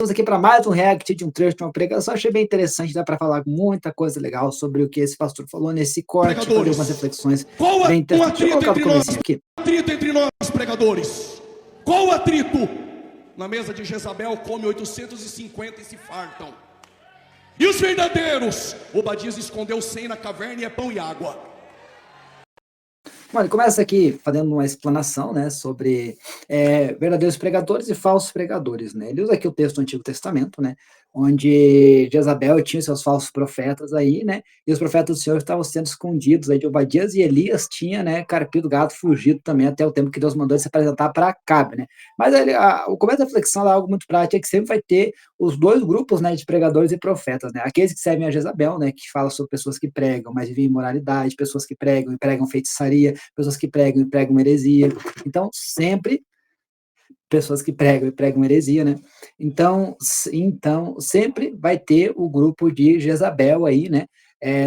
Estamos aqui para mais um react de um trecho de uma pregação. Achei bem interessante, dá para falar muita coisa legal sobre o que esse pastor falou nesse corte, fazer algumas reflexões bem interessantes. Deixa eu colocar no comecinho aqui. Qual atrito entre nós, pregadores? Qual o atrito? Na mesa de Jezabel come 850 e se fartam. E os verdadeiros? Obadias escondeu 100 na caverna e é pão e água. Bom, ele começa aqui fazendo uma explanação, né, sobre verdadeiros pregadores e falsos pregadores, né? Ele usa aqui o texto do Antigo Testamento, né, onde Jezabel tinha seus falsos profetas aí, né, e os profetas do Senhor estavam sendo escondidos aí de Obadias, e Elias tinha, né, carpido gato, fugido também até o tempo que Deus mandou ele se apresentar para Acabe, né? Mas o começo da reflexão é algo muito prático, é que sempre vai ter os dois grupos, né, de pregadores e profetas, né? Aqueles que servem a Jezabel, né, que fala sobre pessoas que pregam, mas vivem imoralidade, pessoas que pregam e pregam feitiçaria, pessoas que pregam e pregam heresia. Então, sempre pessoas que pregam e pregam heresia, né? Então, sempre vai ter o grupo de Jezabel aí, né?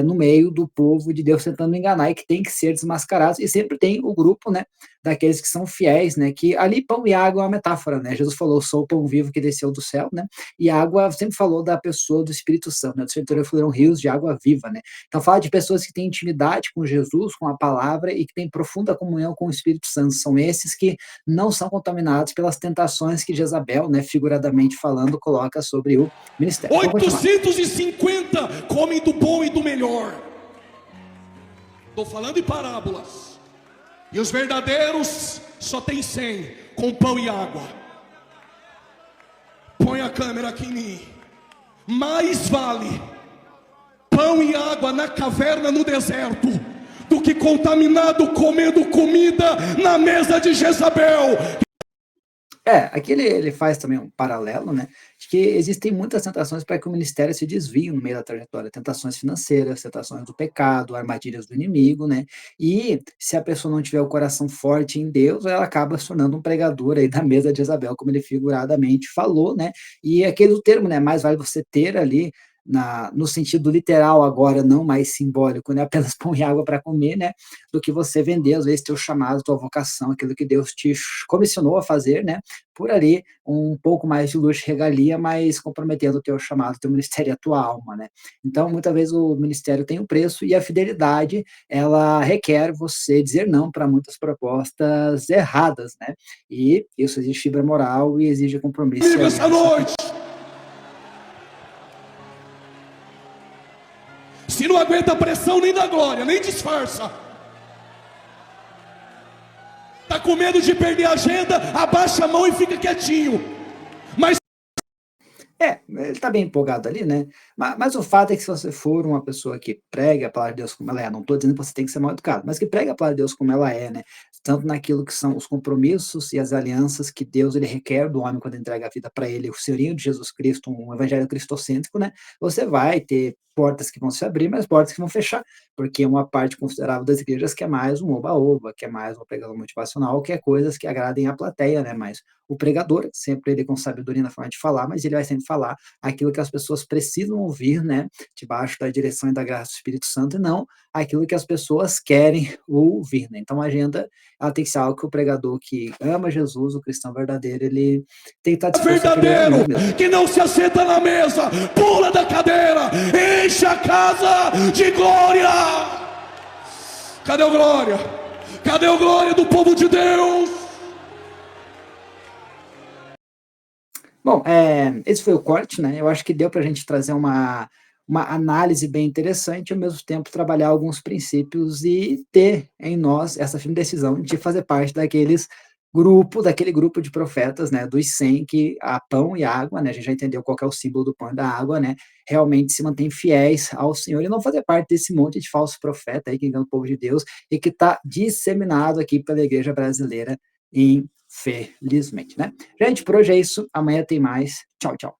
No meio do povo de Deus tentando enganar e que tem que ser desmascarados, e sempre tem o grupo, né, daqueles que são fiéis, né, que ali pão e água é uma metáfora, né, Jesus falou, sou o pão vivo que desceu do céu, né, e água sempre falou da pessoa do Espírito Santo, né, do Senhor fluíram rios de água viva, né, então fala de pessoas que têm intimidade com Jesus, com a palavra e que têm profunda comunhão com o Espírito Santo, são esses que não são contaminados pelas tentações que Jezabel, né, figuradamente falando, coloca sobre o ministério. 850 comem do bom e do melhor. Estou falando em parábolas. E os verdadeiros só tem 100 com pão e água. Põe a câmera aqui em mim. Mais vale pão e água na caverna no deserto do que contaminado comendo comida na mesa de Jezabel. Aqui ele faz também um paralelo, né, de que existem muitas tentações para que o ministério se desvie no meio da trajetória, tentações financeiras, tentações do pecado, armadilhas do inimigo, né, e se a pessoa não tiver o coração forte em Deus, ela acaba se tornando um pregador aí da mesa de Jezabel, como ele figuradamente falou, né, e aquele termo, né, mais vale você ter ali, no sentido literal agora, não mais simbólico, né, apenas pão e água para comer, né, do que você vender, às vezes, teu chamado, tua vocação, aquilo que Deus te comissionou a fazer, né, por ali, um pouco mais de luxo e regalia, mas comprometendo o teu chamado, o teu ministério e a tua alma, né. Então, muitas vezes o ministério tem um preço e a fidelidade, ela requer você dizer não para muitas propostas erradas, né, e isso exige fibra moral e exige compromisso. Essa noite, se não aguenta a pressão nem da glória, nem disfarça. Tá com medo de perder a agenda, abaixa a mão e fica quietinho. Mas ele está bem empolgado ali, né? Mas o fato é que se você for uma pessoa que prega a palavra de Deus como ela é, não estou dizendo que você tem que ser mal educado, mas que prega a palavra de Deus como ela é, né? Tanto naquilo que são os compromissos e as alianças que Deus ele requer do homem quando entrega a vida para ele, o senhorio de Jesus Cristo, um evangelho cristocêntrico, né? Você vai ter portas que vão se abrir, mas portas que vão fechar, porque uma parte considerável das igrejas quer mais um oba-oba, quer mais uma pregação motivacional, quer coisas que agradem a plateia, né? Mas o pregador, sempre ele com sabedoria na forma de falar, mas ele vai sempre falar aquilo que as pessoas precisam ouvir, né, debaixo da direção e da graça do Espírito Santo, e não aquilo que as pessoas querem ouvir, né. Então a agenda, ela tem que ser algo que o pregador que ama Jesus, o cristão verdadeiro, ele tem que estar disposto a verdadeiro, que não se assenta na mesa, pula da cadeira, enche a casa de glória. Cadê o glória? Cadê o glória do povo de Deus? Bom, esse foi o corte, né, eu acho que deu para a gente trazer uma análise bem interessante e, ao mesmo tempo, trabalhar alguns princípios e ter em nós essa firme decisão de fazer parte daquele grupo de profetas, né, dos 100 que a pão e água, né, a gente já entendeu qual que é o símbolo do pão e da água, né, realmente se mantém fiéis ao Senhor e não fazer parte desse monte de falso profeta aí que engana o povo de Deus e que está disseminado aqui pela igreja brasileira, infelizmente, né. Gente, por hoje é isso, amanhã tem mais. Tchau, tchau.